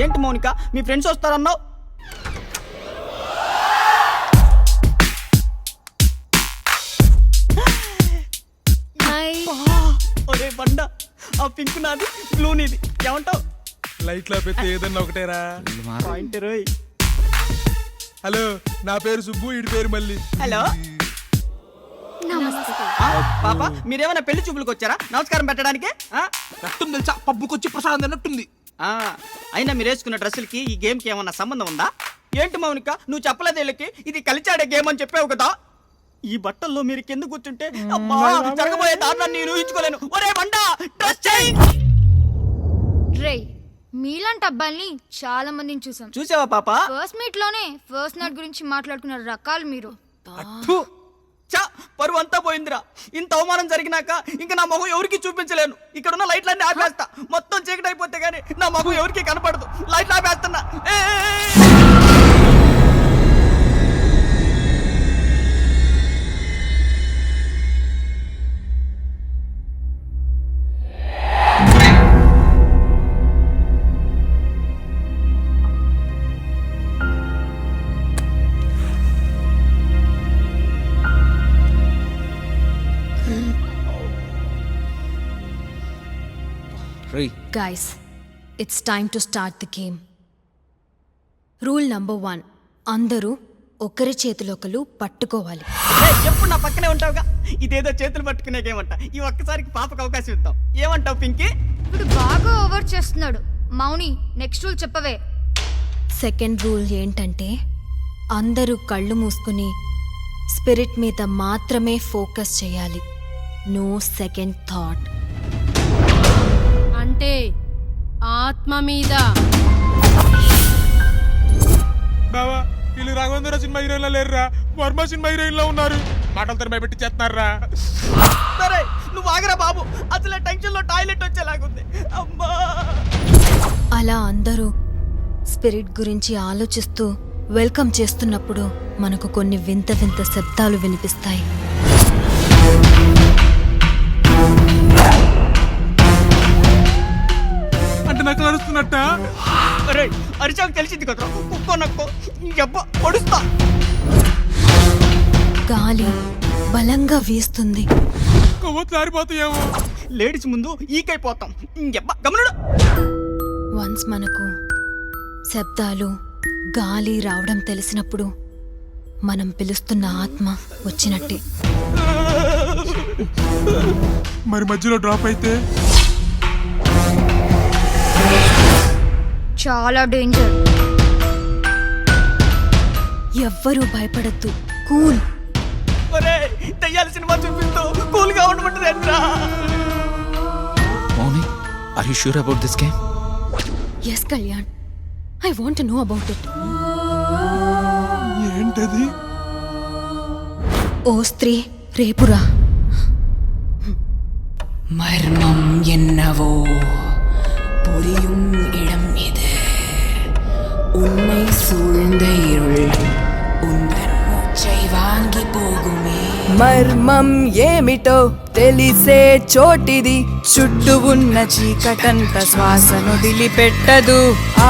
ఏంటి మౌనిక, మీ ఫ్రెండ్స్ వస్తారన్నావు? ఒరే బండ, ఆ పింక్ నాది, బ్లూ నీది, ఏమంటావు? లైట్ లో పెట్టి ఏదన్నా ఒకటేరా. హలో, నా పేరు సుబ్బు, వీడి పేరు మల్లి. హలో పాప, మీరేమైనా పెళ్లి చూపులకు వచ్చారా నమస్కారం పెట్టడానికి? రక్తం తెలుసా, పబ్బుకొచ్చి ప్రసాదం అన్నట్టుంది. అయినా మీరు వేసుకున్న డ్రెస్సులకి ఈ గేమ్ కి ఏమన్నా సంబంధం ఉందా? ఏంటి మౌనిక, నువ్వు చెప్పలేదు వీళ్ళకి ఇది కలిచాడే గేమ్ అని చెప్పావు కదా? ఈ బట్టల్లో మీరు కింద కూర్చుంటే జరగబోయే దారుణాన్ని నేను ఊహించుకోలేను. ఒరే బండా, డ్రెస్ చేంజ్. మీలాంటి అబ్బాయిల్ని చాలా మందిని చూసాం. చూసావా పాప? ఫస్ట్ మీట్ లోనే ఫస్ట్ నైట్ గురించి మాట్లాడుకున్న రకాలు మీరు. పరువు అంతా పోయిందిరా. ఇంత అవమానం జరిగినాక ఇంకా నా మొహం ఎవరికి చూపించలేను. ఇక్కడ ఉన్న లైట్లన్నీ ఆపేస్తా. మొత్తం చీకటి అయిపోతే గానీ నా మొహం ఎవరికి కనపడదు. లైట్లు ఆపేస్తున్నా. Guys, it's time to start the game. Rule number 1. అందరూ ఒకరి చేతులొకరు పట్టుకోవాలి. ఎప్పుడు నా పక్కనే ఉంటావుగా. ఇదేదో చేతులు పట్టుకునేకేమంట. ఈ ఒక్కసారికి పాపకు అవకాశం ఇద్దాం. ఏమంటావు పింకీ? ఇప్పుడు బాగా ఓవర్ చేస్తున్నాడు. మౌని, నెక్స్ట్ రూల్ చెప్పవే. సెకండ్ రూల్ ఏంటంటే అందరూ కళ్ళు మూసుకుని స్పిరిట్ మీద మాత్రమే ఫోకస్ చేయాలి. No second thought. అంటే ఆత్మ మీద. బావా, వీళ్ళు రాఘవేంద్ర సినిమా హీరోయిన్లో లేరురా, వర్మ సినిమా హీరోయిన్లో ఉన్నారు. మాటలతో భయపెట్టి చేస్తున్నారా? సరే నువ్వు ఆగరా బాబు, అసలు టెన్షన్ లో టాయిలెట్ వచ్చేలాగుంది. అమ్మా. అలా అందరూ స్పిరిట్ గురించి ఆలోచిస్తూ వెల్కమ్ చేస్తున్నప్పుడు మనకు కొన్ని వింత వింత శబ్దాలు వినిపిస్తాయి. అంటే నాకు అరుస్తున్నట్ట? అరే అరిచాకు తెలిసింది కదా, కుక్కో నక్కో పొడుస్తా. గాలి బలంగా వీస్తుంది. కొవ్వొత్తులారిపోతాయేమో. లేడీస్ ముందు ఈకైపోతాం. గమనుడు. వన్స్ మనకు శబ్దాలు గాలి రావడం తెలిసినప్పుడు మనం పిలుస్తున్న ఆత్మ వచ్చినట్టే. మరి మధ్యలో డ్రాప్ అయితే చాలా డేంజర్. ఎవ్వరూ భయపడద్దు. కూల్. ఒరే దయ్యాల సినిమా చూపిస్తూ కూల్ గా ఉండమంటుంది ఏంట్రా? మౌని, are you sure about this game? Yes, Kalyan. I want to know about it. ఏంటది? ఓ స్త్రీ, రేపురా. மர்மம் என்னவோ புரியும் இடம் இது. உன்னை சூழ்ந்த இருள் உந்தன் மூச்சை வாங்கி போகுமே. మర్మం ఏమిటో తెలిసే చోటిది. చుట్టూ ఉన్న చీకటంత శ్వాసను దిలిపెట్టదు.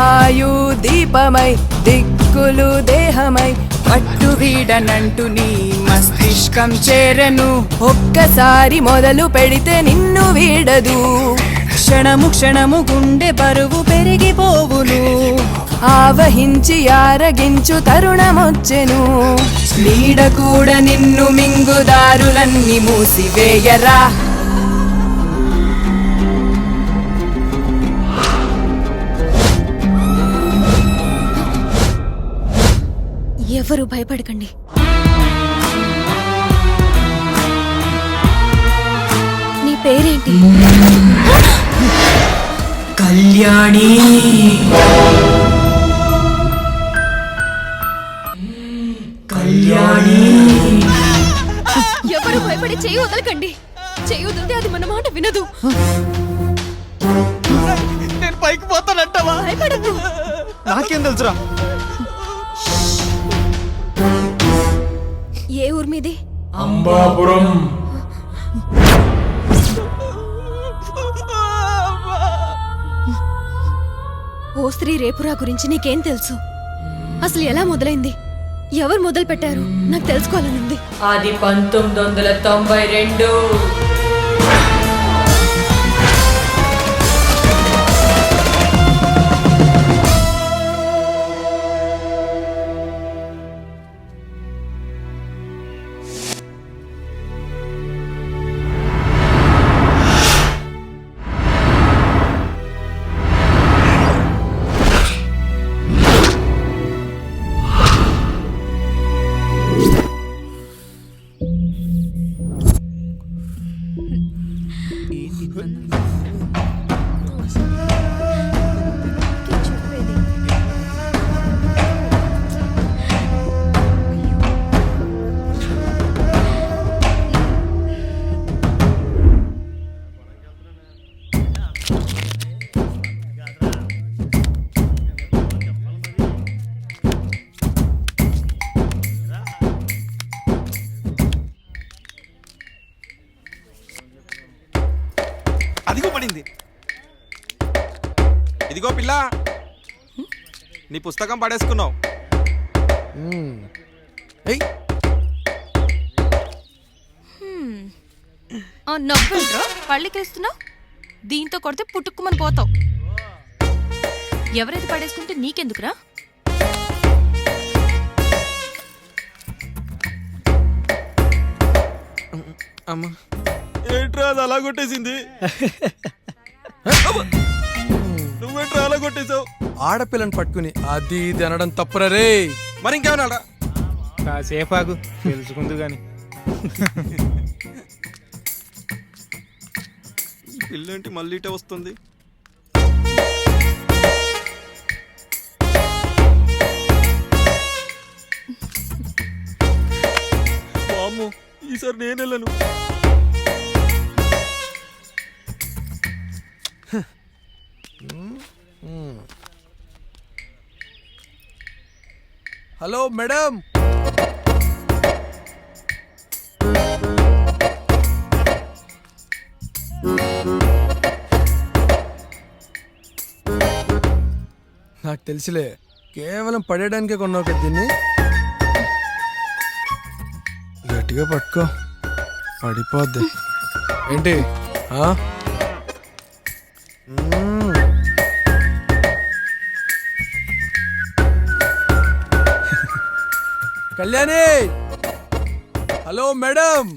ఆయు దీపమై దిక్కులు దేహమై పట్టు వీడనంటూ నీ మస్తిష్కం చేరను. ఒక్కసారి మొదలు పెడితే నిన్ను వీడదు. క్షణము క్షణము గుండె బరువు పెరిగిపోవును. ఆవహించి ఆరగించు తరుణమొచ్చెను. నీడ కూడా నిన్ను మింగుదారులన్నీ మూసివేయరా. ఎవరు భయపడకండి. నీ పేరేంటి? కళ్యాణి. కళ్యాణి. ఎవరు భయపడి చెయ్యి వదలకండి. చెయ్యి వదిలితే అది మన మాట వినదు. నేను పైకి పోతానంటావా? భయపడద్దు. నాకేం తెలుసురా? ఏ ఊరు మీది? అంబాపురం. ఓ స్త్రీ రేపురా గురించి నీకేం తెలుసు? అసలు ఎలా మొదలైంది? ఎవరు మొదలు పెట్టారు? నాకు తెలుసుకోవాలనుంది. అది 1992. అదిగో పడింది. ఇదిగో పిల్ల, నీ పుస్తకం పడేసుకున్నావు. నవ్వుంట్రా పళ్ళకేస్తున్నావు. దీంతో కొడితే పుట్టుకుమని పోతావు. ఎవరైతే పడేసుకుంటే నీకెందుకురా? అమ్మా, ఏంట్రా అది అలా కొట్టేసింది? నువ్వేంట్రా అలా కొట్టేశావు? ఆడపిల్లని పట్టుకుని అది ఇది అనడం తప్పురా రే. మరి ఇంకేమన్నా? కాసేపు ఆగు, తెలుసుకుందు గాని. పిల్లేంటి మళ్ళీ ఇటే వస్తుంది? వామ్మో, ఈసారి నేను వెళ్ళను. Hello madam. నాకు తెలుసులే, కేవలం పడేయడానికే కొన్నావు కదా దీన్ని. గట్టిగా పట్టుకో, పడిపోద్ది. ఏంటి కళ్యాణి. హలో మేడం,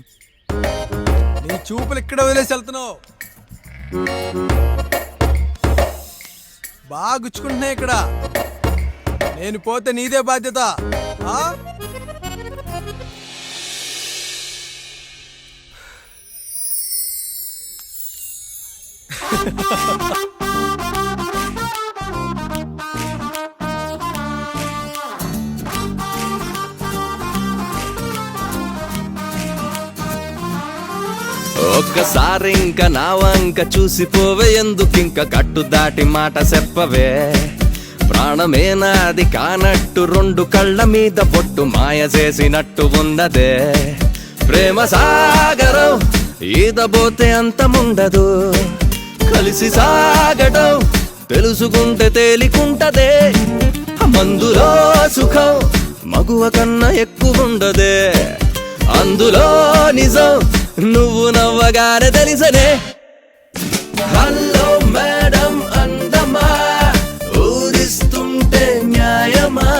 నీ చూపులు ఇక్కడ వదిలేసి వెళ్తున్నావు. బాగా గుచ్చుకుంటున్నాయి ఇక్కడ. నేను పోతే నీదే బాధ్యత. ఒక్కసారి ఇంకా నా వంక చూసిపోవే, ఎందుకింక కట్టు దాటి మాట చెప్పవే. ప్రాణమే నాది కానట్టు రెండు కళ్ళ మీద పొట్టు మాయ చేసినట్టు ఉన్నదే. ప్రేమ సాగరం ఈదబోతే అంతముండదు, కలిసి సాగడం తెలుసుకుంటే తేలికుంటదే. మందులో సుఖం మగువ కన్నా ఎక్కువుండదే, అందులో నిజం నువ్వు నవ్వగానే తెలిసనే. హలో మేడం అందమా, ఊరిస్తుంటే న్యాయమా,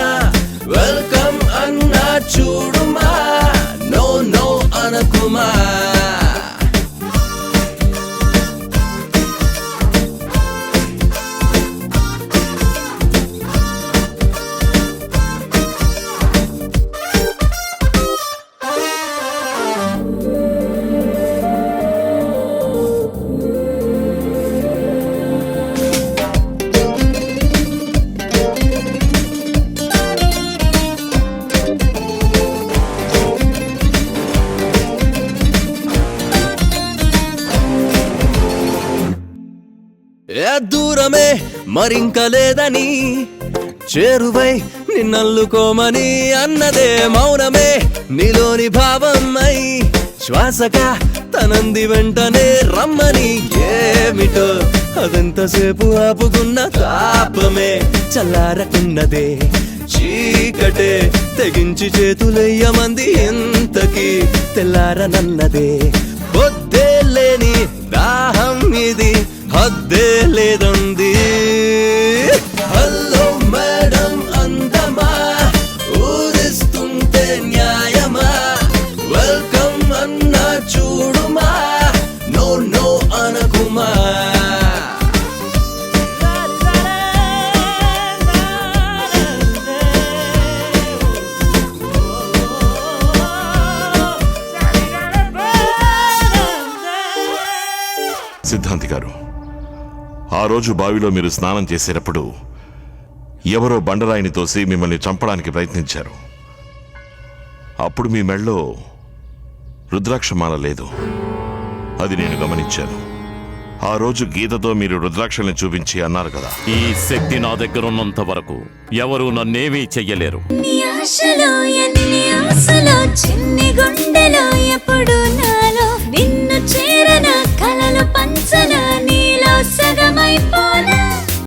వెల్కమ్ అన్నా చూడుమా, నో నో అనకుమా. దూరమే మరింక లేదని చేరువై నిన్నల్లుకోమని అన్నదే మౌనమే నీలోని భావమై శ్వాసగా తనంది వెంటనే రమ్మని ఏమిటో అదంతసేపు ఆపుకున్న తాపమే చల్లారకున్నదే చీకటే తెగించి చేతులయ్యమంది ఎంతకి తెల్లారనన్నదే పొద్దే లేని దాహం ఇది హద్దే లేదంది హలో మేడం అందమా ఊరిస్తుంటే న్యాయమా వెల్కమ్ అన్నా చూడుమా నో నో అనకుమా సిద్ధాంతి గారు, ఆ రోజు బావిలో మీరు స్నానం చేసేటప్పుడు ఎవరో బండరాయిని తోసి మిమ్మల్ని చంపడానికి ప్రయత్నించారు. అప్పుడు మీ మెళ్ళో రుద్రాక్షమాల లేదు. అది నేను గమనించాను. ఆ రోజు గీతతో మీరు రుద్రాక్షల్ని చూపించి అన్నారు కదా, ఈ శక్తి నా దగ్గర ఉన్నంత వరకు ఎవరు నన్నేమీ చెయ్యలేరు. చిన్ని గుండెలో ఎప్పుడు